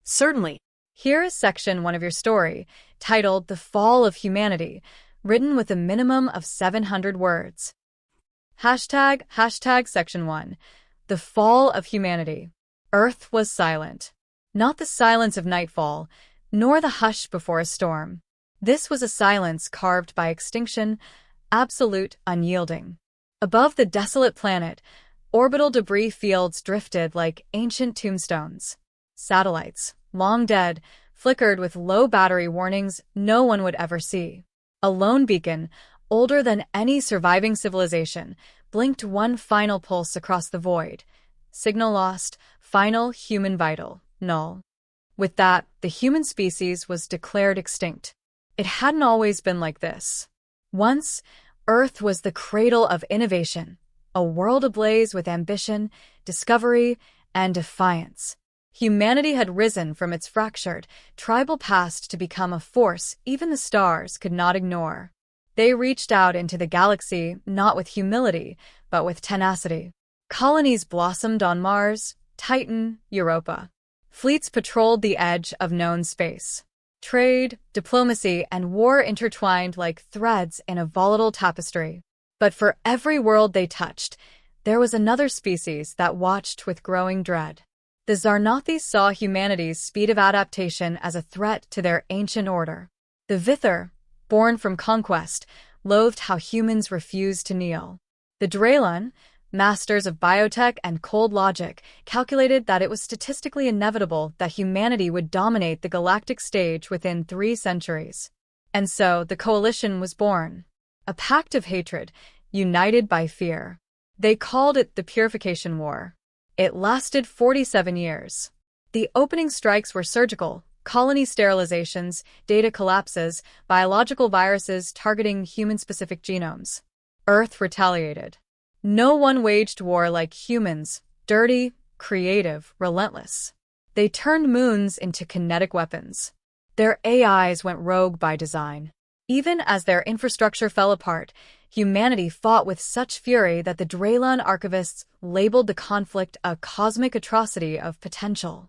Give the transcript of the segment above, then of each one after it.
Certainly. Here is section 1 of your story, titled The Fall of Humanity, written with a minimum of 700 words. Hashtag section 1. The Fall of Humanity. Earth was silent. Not the silence of nightfall, nor the hush before a storm. This was a silence carved by extinction, absolute, unyielding. Above the desolate planet, orbital debris fields drifted like ancient tombstones. Satellites, long dead, flickered with low battery warnings no one would ever see. A lone beacon, older than any surviving civilization, blinked one final pulse across the void. Signal lost, final human vital, null. With that, the human species was declared extinct. It hadn't always been like this. Once, Earth was the cradle of innovation, a world ablaze with ambition, discovery, and defiance. Humanity had risen from its fractured, tribal past to become a force even the stars could not ignore. They reached out into the galaxy not with humility, but with tenacity. Colonies blossomed on Mars, Titan, Europa. Fleets patrolled the edge of known space. Trade, diplomacy, and war intertwined like threads in a volatile tapestry. But for every world they touched, there was another species that watched with growing dread. The Zarnathis saw humanity's speed of adaptation as a threat to their ancient order. The Vithar, born from conquest, loathed how humans refused to kneel. The Draylan, masters of biotech and cold logic, calculated that it was statistically inevitable that humanity would dominate the galactic stage within 3 centuries. And so the coalition was born. A pact of hatred, united by fear. They called it the Purification War. It lasted 47 years. The opening strikes were surgical: colony sterilizations, data collapses, biological viruses targeting human-specific genomes. Earth retaliated. No one waged war like humans: dirty, creative, relentless. They turned moons into kinetic weapons. Their AIs went rogue by design. Even as their infrastructure fell apart, humanity fought with such fury that the Draylan archivists labeled the conflict a cosmic atrocity of potential.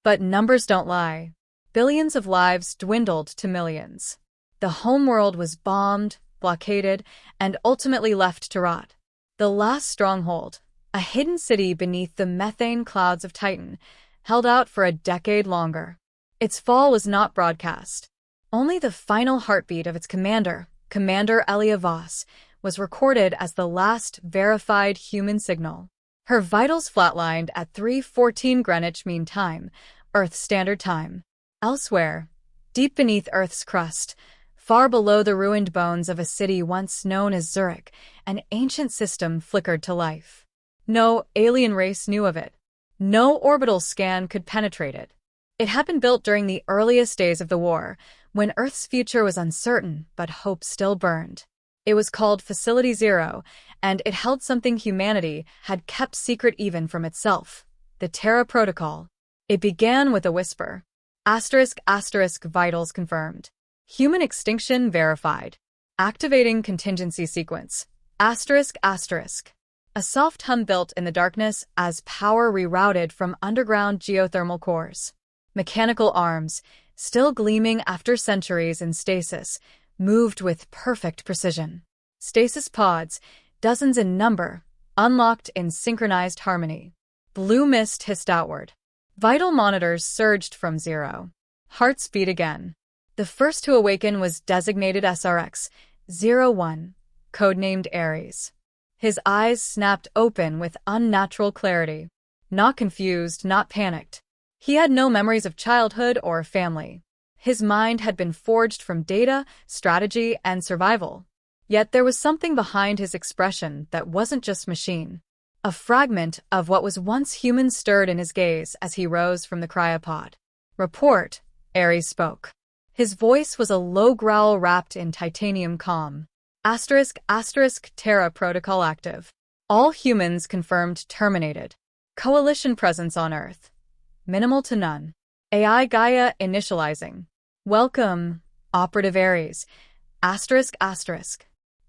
But numbers don't lie. Billions of lives dwindled to millions. The homeworld was bombed, blockaded, and ultimately left to rot. The last stronghold, a hidden city beneath the methane clouds of Titan, held out for a decade longer. Its fall was not broadcast. Only the final heartbeat of its commander, Commander Elia Voss, was recorded as the last verified human signal. Her vitals flatlined at 3:14 Greenwich Mean Time, Earth Standard Time. Elsewhere, deep beneath Earth's crust, far below the ruined bones of a city once known as Zurich, an ancient system flickered to life. No alien race knew of it. No orbital scan could penetrate it. It had been built during the earliest days of the war, when Earth's future was uncertain but hope still burned. It was called Facility Zero, and it held something humanity had kept secret even from itself: the Terra Protocol. It began with a whisper. *** vitals confirmed. Human extinction verified. Activating contingency sequence. ***. A soft hum built in the darkness as power rerouted from underground geothermal cores. Mechanical arms, still gleaming after centuries in stasis, moved with perfect precision. Stasis pods, dozens in number, unlocked in synchronized harmony. Blue mist hissed outward. Vital monitors surged from zero. Hearts beat again. The first to awaken was designated SRX-01, codenamed Ares. His eyes snapped open with unnatural clarity. Not confused, not panicked. He had no memories of childhood or family. His mind had been forged from data, strategy, and survival. Yet there was something behind his expression that wasn't just machine. A fragment of what was once human stirred in his gaze as he rose from the cryopod. "Report," Ares spoke. His voice was a low growl wrapped in titanium calm. ***, Terra Protocol active. All humans confirmed terminated. Coalition presence on Earth. Minimal to none. AI Gaia initializing. Welcome, Operative Ares. ***.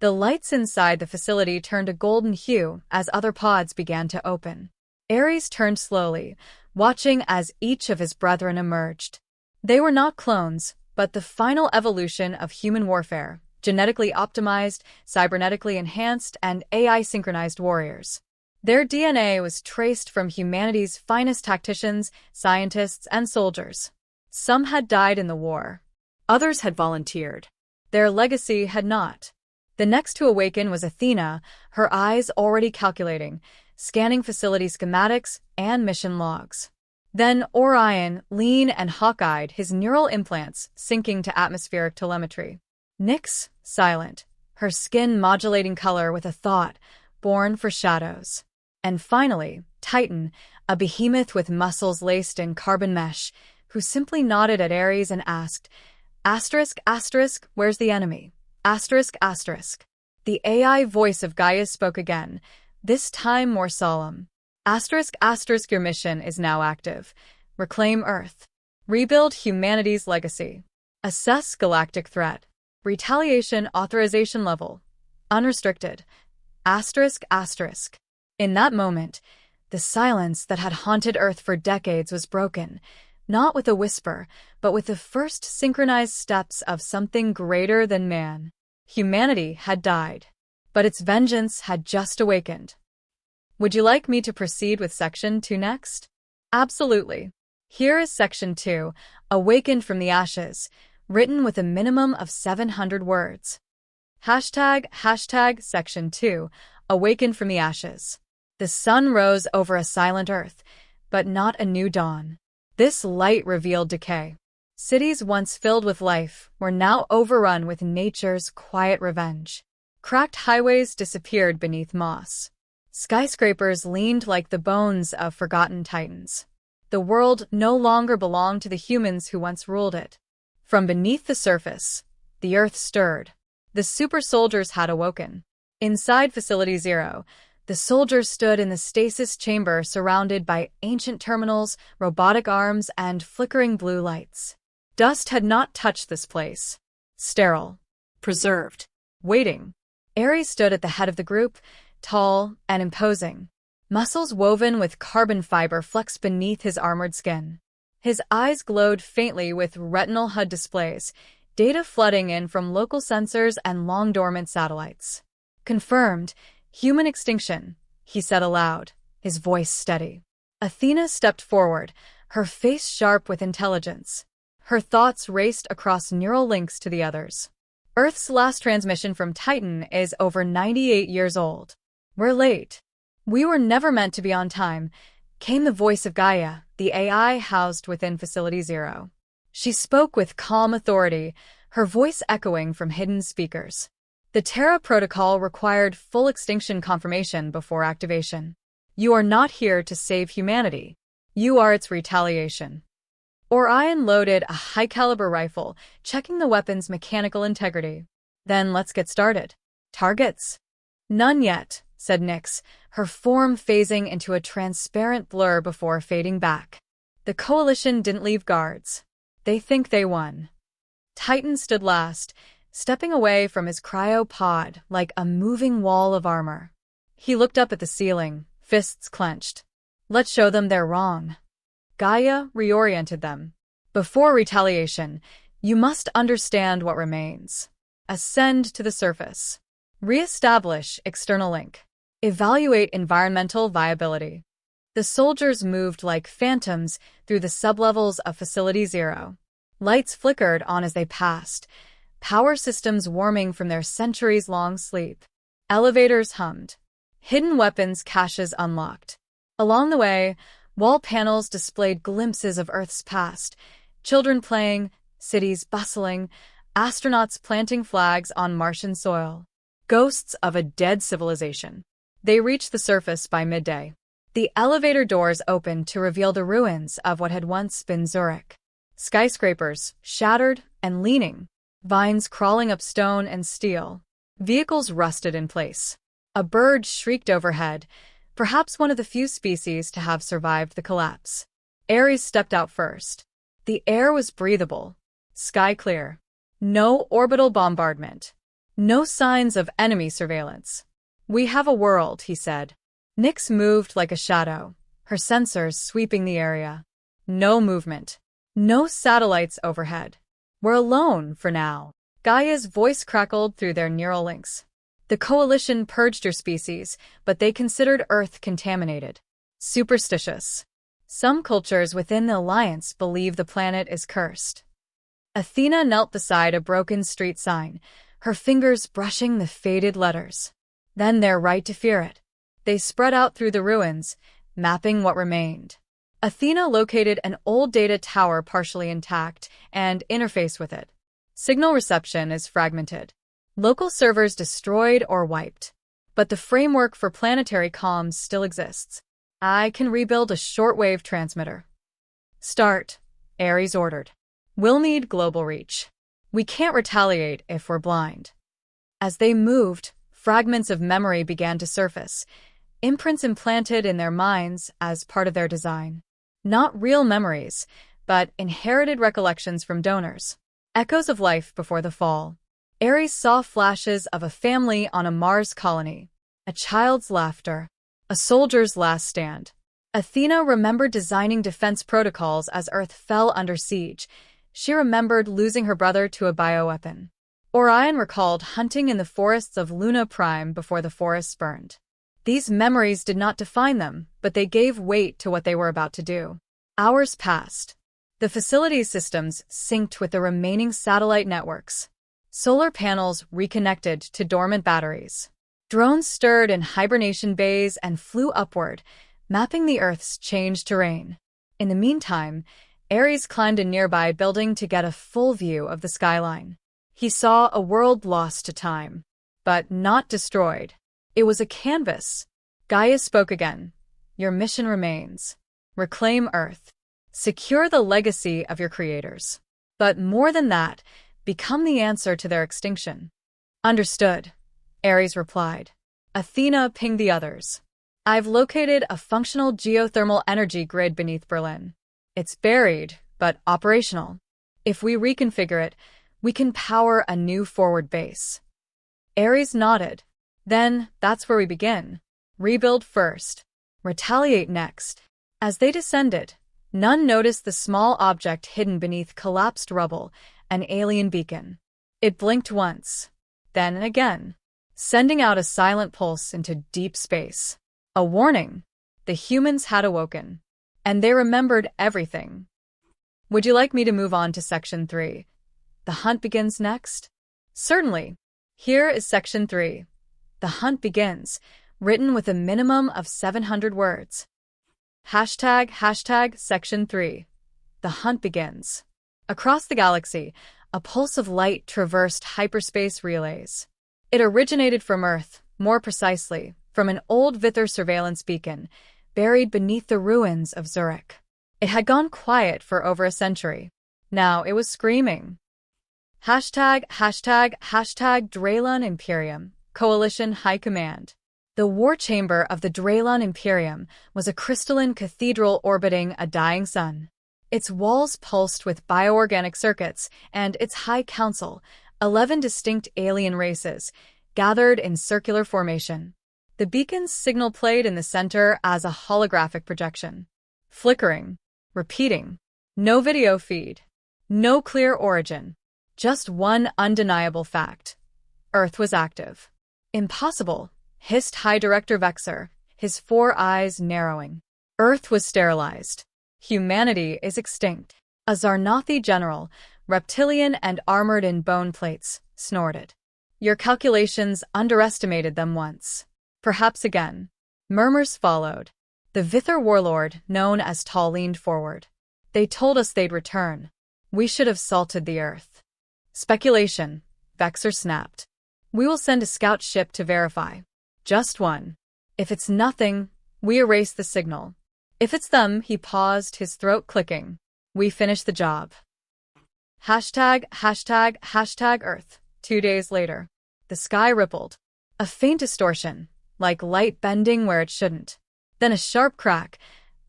The lights inside the facility turned a golden hue as other pods began to open. Ares turned slowly, watching as each of his brethren emerged. They were not clones, but the final evolution of human warfare, genetically optimized, cybernetically enhanced, and AI-synchronized warriors. Their DNA was traced from humanity's finest tacticians, scientists, and soldiers. Some had died in the war. Others had volunteered. Their legacy had not. The next to awaken was Athena, her eyes already calculating, scanning facility schematics and mission logs. Then Orion, lean and hawk-eyed, his neural implants syncing to atmospheric telemetry. Nyx, silent, her skin modulating color with a thought, born for shadows. And finally, Titan, a behemoth with muscles laced in carbon mesh, who simply nodded at Ares and asked, "Asterisk, asterisk, where's the enemy? Asterisk, asterisk." The AI voice of Gaia spoke again, this time more solemn. Asterisk, asterisk, your mission is now active. Reclaim Earth. Rebuild humanity's legacy. Assess galactic threat. Retaliation authorization level. Unrestricted. Asterisk, asterisk. In that moment, the silence that had haunted Earth for decades was broken, not with a whisper, but with the first synchronized steps of something greater than man. Humanity had died, but its vengeance had just awakened. Would you like me to proceed with Section 2 next? Absolutely. Here is Section 2, Awakened from the Ashes, written with a minimum of 700 words. Hashtag Section 2, Awakened from the Ashes. The sun rose over a silent Earth, but not a new dawn. This light revealed decay. Cities once filled with life were now overrun with nature's quiet revenge. Cracked highways disappeared beneath moss. Skyscrapers leaned like the bones of forgotten titans. The world no longer belonged to the humans who once ruled it. From beneath the surface, the Earth stirred. The super soldiers had awoken. Inside Facility Zero, the soldiers stood in the stasis chamber surrounded by ancient terminals, robotic arms, and flickering blue lights. Dust had not touched this place. Sterile. Preserved. Waiting. Ares stood at the head of the group, tall and imposing. Muscles woven with carbon fiber flexed beneath his armored skin. His eyes glowed faintly with retinal HUD displays, data flooding in from local sensors and long-dormant satellites. Confirmed. Human extinction, he said aloud, his voice steady. Athena stepped forward, her face sharp with intelligence. Her thoughts raced across neural links to the others. Earth's last transmission from Titan is over 98 years old. We're late. We were never meant to be on time, came the voice of Gaia, the AI housed within Facility Zero. She spoke with calm authority, her voice echoing from hidden speakers. The Terra Protocol required full extinction confirmation before activation. You are not here to save humanity. You are its retaliation. Orion loaded a high-caliber rifle, checking the weapon's mechanical integrity. Then let's get started. Targets? None yet, said Nyx, her form phasing into a transparent blur before fading back. The Coalition didn't leave guards. They think they won. Titan stood last, stepping away from his cryopod like a moving wall of armor. He looked up at the ceiling, fists clenched. Let's show them they're wrong. Gaia reoriented them. Before retaliation, you must understand what remains. Ascend to the surface. Re-establish external link. Evaluate environmental viability. The soldiers moved like phantoms through the sublevels of Facility Zero. Lights flickered on as they passed, power systems warming from their centuries-long sleep. Elevators hummed. Hidden weapons caches unlocked. Along the way, wall panels displayed glimpses of Earth's past, children playing, cities bustling, astronauts planting flags on Martian soil. Ghosts of a dead civilization. They reached the surface by midday. The elevator doors opened to reveal the ruins of what had once been Zurich. Skyscrapers, shattered and leaning. Vines crawling up stone and steel. Vehicles rusted in place. A bird shrieked overhead, perhaps one of the few species to have survived the collapse. Ares stepped out first. The air was breathable. Sky clear. No orbital bombardment. No signs of enemy surveillance. We have a world, he said. Nyx moved like a shadow, her sensors sweeping the area. No movement. No satellites overhead. We're alone for now. Gaia's voice crackled through their neural links. The coalition purged your species, but they considered Earth contaminated. Superstitious. Some cultures within the Alliance believe the planet is cursed. Athena knelt beside a broken street sign, her fingers brushing the faded letters. Then their right to fear it. They spread out through the ruins, mapping what remained. Athena located an old data tower partially intact and interfaced with it. Signal reception is fragmented. Local servers destroyed or wiped. But the framework for planetary comms still exists. I can rebuild a shortwave transmitter. Start, Ares ordered. We'll need global reach. We can't retaliate if we're blind. As they moved, fragments of memory began to surface, imprints implanted in their minds as part of their design. Not real memories, but inherited recollections from donors. Echoes of life before the fall. Ares saw flashes of a family on a Mars colony, a child's laughter, a soldier's last stand. Athena remembered designing defense protocols as Earth fell under siege. She remembered losing her brother to a bioweapon. Orion recalled hunting in the forests of Luna Prime before the forests burned. These memories did not define them, but they gave weight to what they were about to do. Hours passed. The facility's systems synced with the remaining satellite networks. Solar panels reconnected to dormant batteries. Drones stirred in hibernation bays and flew upward, mapping the Earth's changed terrain. In the meantime, Ares climbed a nearby building to get a full view of the skyline. He saw a world lost to time, but not destroyed. It was a canvas. Gaia spoke again. Your mission remains. Reclaim Earth. Secure the legacy of your creators. But more than that, become the answer to their extinction. Understood, Ares replied. Athena pinged the others. I've located a functional geothermal energy grid beneath Berlin. It's buried, but operational. If we reconfigure it, we can power a new forward base. Ares nodded. Then, that's where we begin. Rebuild first. Retaliate next. As they descended, none noticed the small object hidden beneath collapsed rubble, an alien beacon. It blinked once, then again, sending out a silent pulse into deep space. A warning. The humans had awoken, and they remembered everything. Would you like me to move on to Section 3? The hunt begins next? Certainly. Here is Section 3. The hunt begins, written with a minimum of 700 words. ## Section 3. The hunt begins. Across the galaxy, a pulse of light traversed hyperspace relays. It originated from Earth, more precisely, from an old Vither surveillance beacon, buried beneath the ruins of Zurich. It had gone quiet for over a century. Now it was screaming. ## Draylon Imperium, Coalition High Command. The war chamber of the Draylon Imperium was a crystalline cathedral orbiting a dying sun. Its walls pulsed with bioorganic circuits, and its High Council, 11 distinct alien races, gathered in circular formation. The beacon's signal played in the center as a holographic projection. Flickering. Repeating. No video feed. No clear origin. Just one undeniable fact. Earth was active. Impossible, hissed High Director Vexer, his 4 eyes narrowing. Earth was sterilized. Humanity is extinct. A Zarnathi general, reptilian and armored in bone plates, snorted. Your calculations underestimated them once. Perhaps again. Murmurs followed. The Vither warlord, known as Tal, leaned forward. They told us they'd return. We should have salted the Earth. Speculation, Vexer snapped. We will send a scout ship to verify. Just one. If it's nothing, we erase the signal. If it's them, he paused, his throat clicking. We finish the job. ## Earth. 2 days later. The sky rippled. A faint distortion, like light bending where it shouldn't. Then a sharp crack.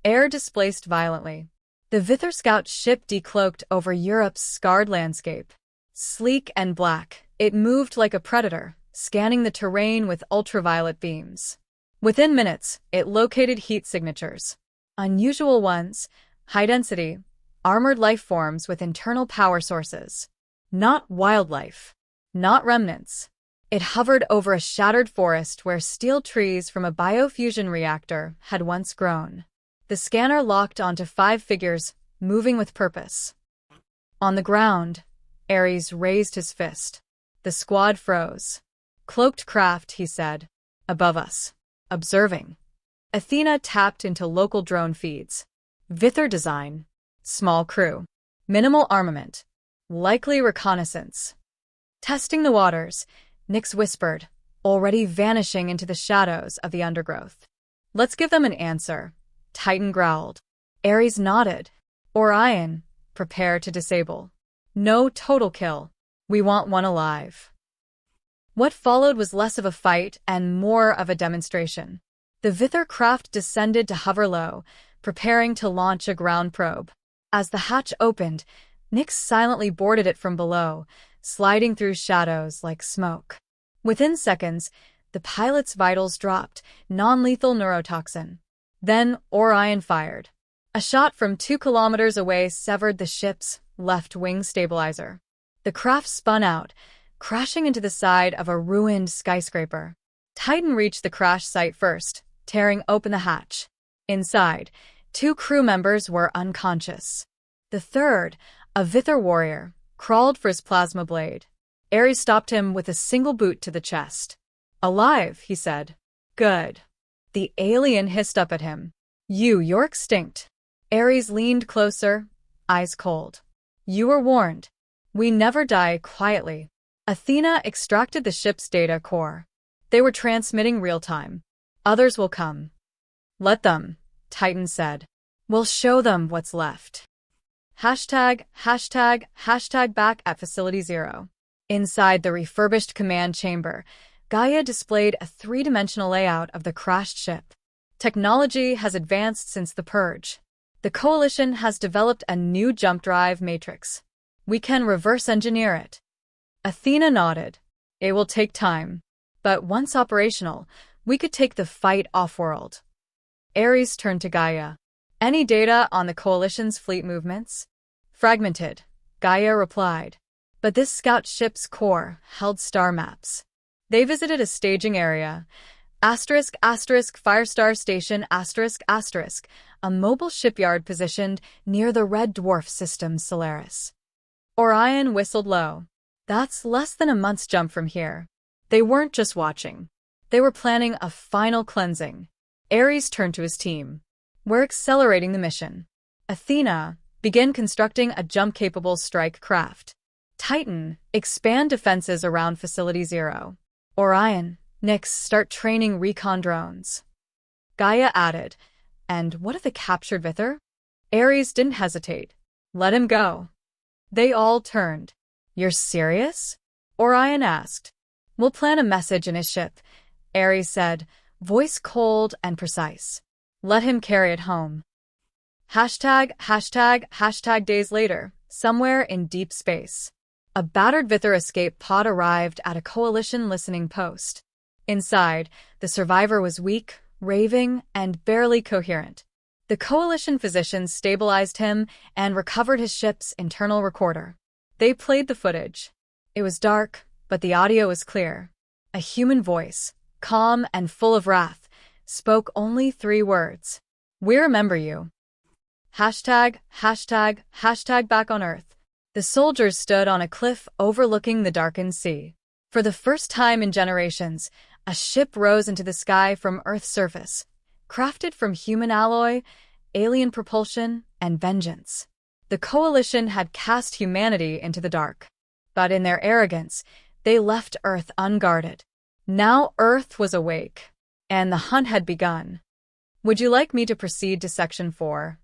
Air displaced violently. The Vither scout ship decloaked over Europe's scarred landscape. Sleek and black, it moved like a predator, scanning the terrain with ultraviolet beams. Within minutes, it located heat signatures. Unusual ones, high-density, armored life forms with internal power sources. Not wildlife. Not remnants. It hovered over a shattered forest where steel trees from a biofusion reactor had once grown. The scanner locked onto 5 figures, moving with purpose. On the ground, Ares raised his fist. The squad froze. Cloaked craft, he said. Above us. Observing. Athena tapped into local drone feeds. Vither design. Small crew. Minimal armament. Likely reconnaissance. Testing the waters, Nyx whispered, already vanishing into the shadows of the undergrowth. Let's give them an answer. Titan growled. Ares nodded. Orion, prepare to disable. No total kill. We want one alive. What followed was less of a fight and more of a demonstration. The Vither craft descended to hover low, preparing to launch a ground probe. As the hatch opened, Nyx silently boarded it from below, sliding through shadows like smoke. Within seconds, the pilot's vitals dropped, non-lethal neurotoxin. Then Orion fired. A shot from 2 kilometers away severed the ship's left wing stabilizer. The craft spun out, crashing into the side of a ruined skyscraper. Titan reached the crash site first, tearing open the hatch. Inside, 2 crew members were unconscious. The third, a Vither warrior, crawled for his plasma blade. Ares stopped him with a single boot to the chest. Alive, he said. Good. The alien hissed up at him. You're extinct. Ares leaned closer, eyes cold. You were warned. We never die quietly. Athena extracted the ship's data core. They were transmitting real-time. Others will come. Let them, Titan said. We'll show them what's left. Hashtag back at Facility 0. Inside the refurbished command chamber, Gaia displayed a 3-dimensional layout of the crashed ship. Technology has advanced since the Purge. The Coalition has developed a new jump drive matrix. We can reverse engineer it. Athena nodded. It will take time. But once operational, we could take the fight off-world. Ares turned to Gaia. Any data on the Coalition's fleet movements? Fragmented, Gaia replied. But this scout ship's core held star maps. They visited a staging area. Firestar Station a mobile shipyard positioned near the red dwarf system Solaris. Orion whistled low. That's less than a month's jump from here. They weren't just watching. They were planning a final cleansing. Ares turned to his team. We're accelerating the mission. Athena, begin constructing a jump-capable strike craft. Titan, expand defenses around Facility 0. Orion, Nyx, start training recon drones. Gaia added, and what of the captured Vither? Ares didn't hesitate. Let him go. They all turned. You're serious? Orion asked. We'll plant a message in his ship, Ares said, voice cold and precise. Let him carry it home. Hashtag days later, somewhere in deep space. A battered Vither escape pod arrived at a Coalition listening post. Inside, the survivor was weak, raving, and barely coherent. The Coalition physicians stabilized him and recovered his ship's internal recorder. They played the footage. It was dark, but the audio was clear. A human voice, calm and full of wrath, spoke only 3 words. We remember you. Hashtag back on Earth. The soldiers stood on a cliff overlooking the darkened sea. For the first time in generations, a ship rose into the sky from Earth's surface, crafted from human alloy, alien propulsion, and vengeance. The Coalition had cast humanity into the dark. But in their arrogance, they left Earth unguarded. Now Earth was awake, and the hunt had begun. Would you like me to proceed to Section 4?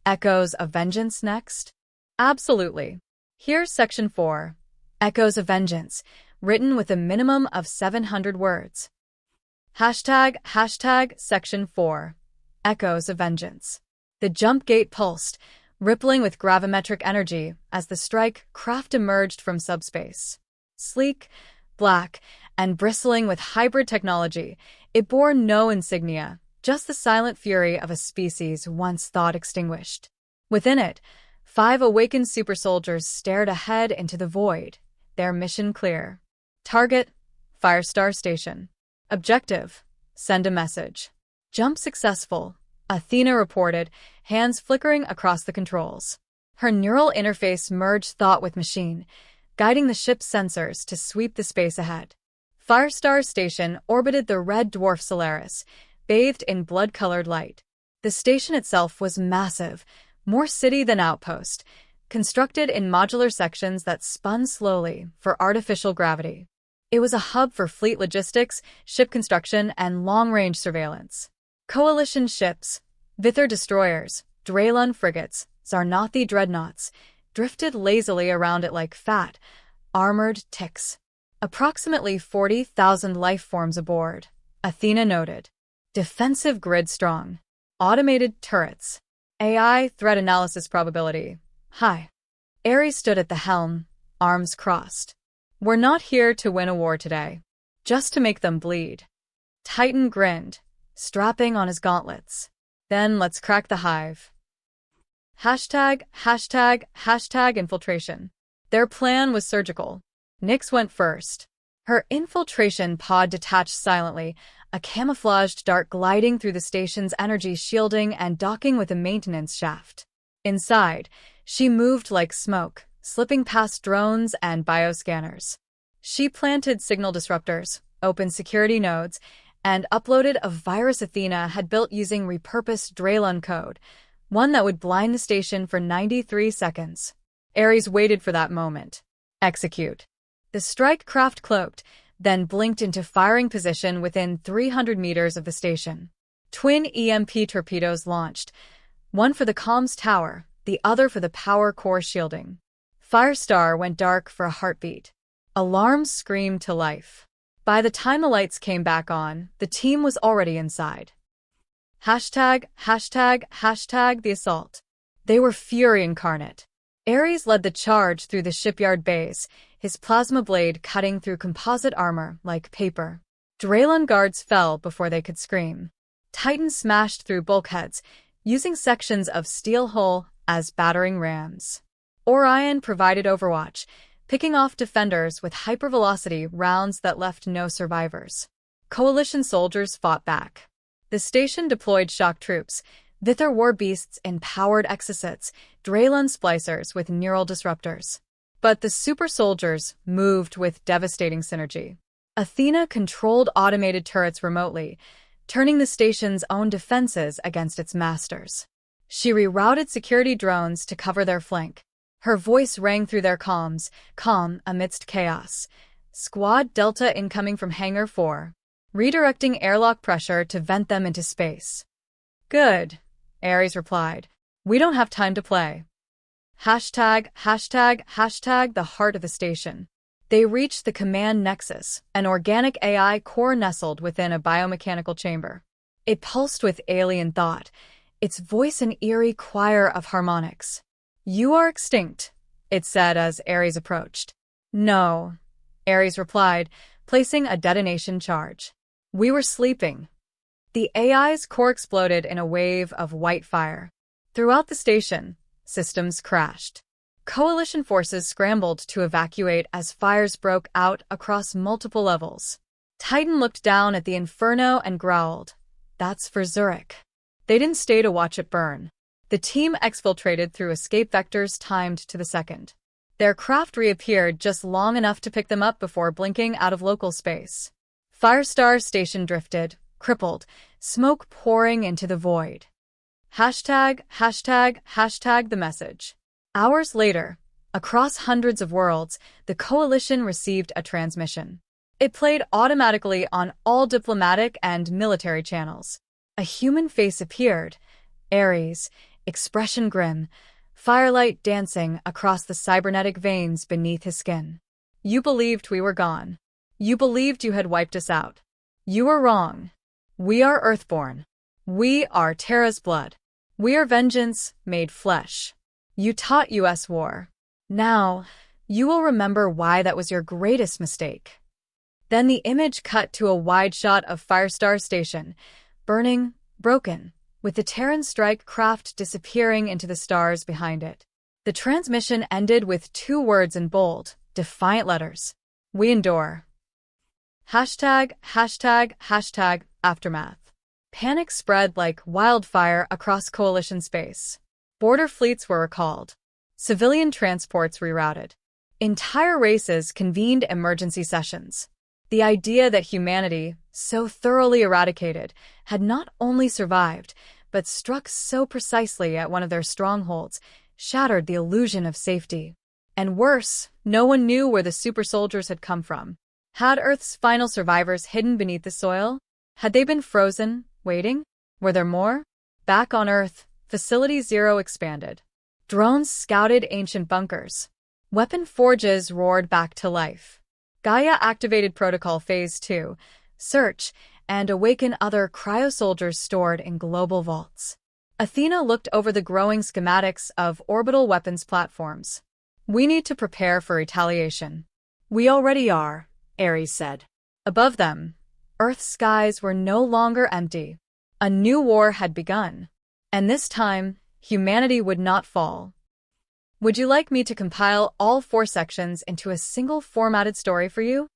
Echoes of Vengeance next? Absolutely. Here's Section 4. Echoes of Vengeance, written with a minimum of 700 words. Hashtag Section 4. Echoes of Vengeance. The jump gate pulsed, rippling with gravimetric energy as the strike craft emerged from subspace. Sleek, black, and bristling with hybrid technology, it bore no insignia, just the silent fury of a species once thought extinguished. Within it, 5 awakened super soldiers stared ahead into the void, their mission clear. Target: Firestar Station. Objective: send a message. Jump successful, Athena reported, hands flickering across the controls. Her neural interface merged thought with machine, guiding the ship's sensors to sweep the space ahead. Firestar Station orbited the red dwarf Solaris, bathed in blood-colored light. The station itself was massive, more city than outpost, constructed in modular sections that spun slowly for artificial gravity. It was a hub for fleet logistics, ship construction, and long-range surveillance. Coalition ships, Vithar destroyers, Drelun frigates, Zarnathi dreadnoughts, drifted lazily around it like fat, armored ticks. Approximately 40,000 life forms aboard, Athena noted. Defensive grid strong. Automated turrets. AI threat analysis probability high. Ares stood at the helm, arms crossed. We're not here to win a war today, just to make them bleed. Titan grinned, strapping on his gauntlets. Then let's crack the hive. Hashtag infiltration. Their plan was surgical. Nyx went first. Her infiltration pod detached silently, a camouflaged dart gliding through the station's energy shielding and docking with a maintenance shaft. Inside, she moved like smoke, slipping past drones and bioscanners. She planted signal disruptors, opened security nodes, and uploaded a virus Athena had built using repurposed Drelun code, one that would blind the station for 93 seconds. Ares waited for that moment. Execute. The strike craft cloaked, then blinked into firing position within 300 meters of the station. Twin EMP torpedoes launched, one for the comms tower, the other for the power core shielding. Firestar went dark for a heartbeat. Alarms screamed to life. By the time the lights came back on, the team was already inside. Hashtag the assault. They were fury incarnate. Ares led the charge through the shipyard bays, his plasma blade cutting through composite armor like paper. Drelun guards fell before they could scream. Titan smashed through bulkheads, using sections of steel hull as battering rams. Orion provided overwatch, picking off defenders with hypervelocity rounds that left no survivors. Coalition soldiers fought back. The station deployed shock troops, Vithar war beasts in powered exocets, Drelun splicers with neural disruptors. But the super soldiers moved with devastating synergy. Athena controlled automated turrets remotely, turning the station's own defenses against its masters. She rerouted security drones to cover their flank. Her voice rang through their comms, calm amidst chaos. Squad Delta incoming from Hangar 4, redirecting airlock pressure to vent them into space. Good, Ares replied. We don't have time to play. Hashtag the heart of the station. They reached the command nexus, an organic AI core nestled within a biomechanical chamber. It pulsed with alien thought, its voice an eerie choir of harmonics. You are extinct, it said as Ares approached. No, Ares replied, placing a detonation charge. We were sleeping. The AI's core exploded in a wave of white fire. Throughout the station, systems crashed. Coalition forces scrambled to evacuate as fires broke out across multiple levels. Titan looked down at the inferno and growled. That's for Zurich. They didn't stay to watch it burn. The team exfiltrated through escape vectors timed to the second. Their craft reappeared just long enough to pick them up before blinking out of local space. Firestar Station drifted, crippled, smoke pouring into the void. Hashtag the message. Hours later, across hundreds of worlds, the Coalition received a transmission. It played automatically on all diplomatic and military channels. A human face appeared, Ares, expression grim, firelight dancing across the cybernetic veins beneath his skin. You believed we were gone. You believed you had wiped us out. You were wrong. We are Earthborn. We are Terra's blood. We are vengeance made flesh. You taught us war. Now, you will remember why that was your greatest mistake. Then the image cut to a wide shot of Firestar Station, burning, broken, with the Terran strike craft disappearing into the stars behind it. The transmission ended with 2 words in bold, defiant letters. We endure. Hashtag, hashtag, hashtag, aftermath. Panic spread like wildfire across coalition space. Border fleets were recalled. Civilian transports rerouted. Entire races convened emergency sessions. The idea that humanity, so thoroughly eradicated, had not only survived, but struck so precisely at one of their strongholds, shattered the illusion of safety. And worse, no one knew where the super soldiers had come from. Had Earth's final survivors hidden beneath the soil? Had they been frozen, waiting? Were there more? Back on Earth, Facility Zero expanded. Drones scouted ancient bunkers. Weapon forges roared back to life. Gaia activated Protocol Phase 2, search, and awaken other cryo-soldiers stored in global vaults. Athena looked over the growing schematics of orbital weapons platforms. We need to prepare for retaliation. We already are, Ares said. Above them, Earth's skies were no longer empty. A new war had begun. And this time, humanity would not fall. Would you like me to compile all 4 sections into a single formatted story for you?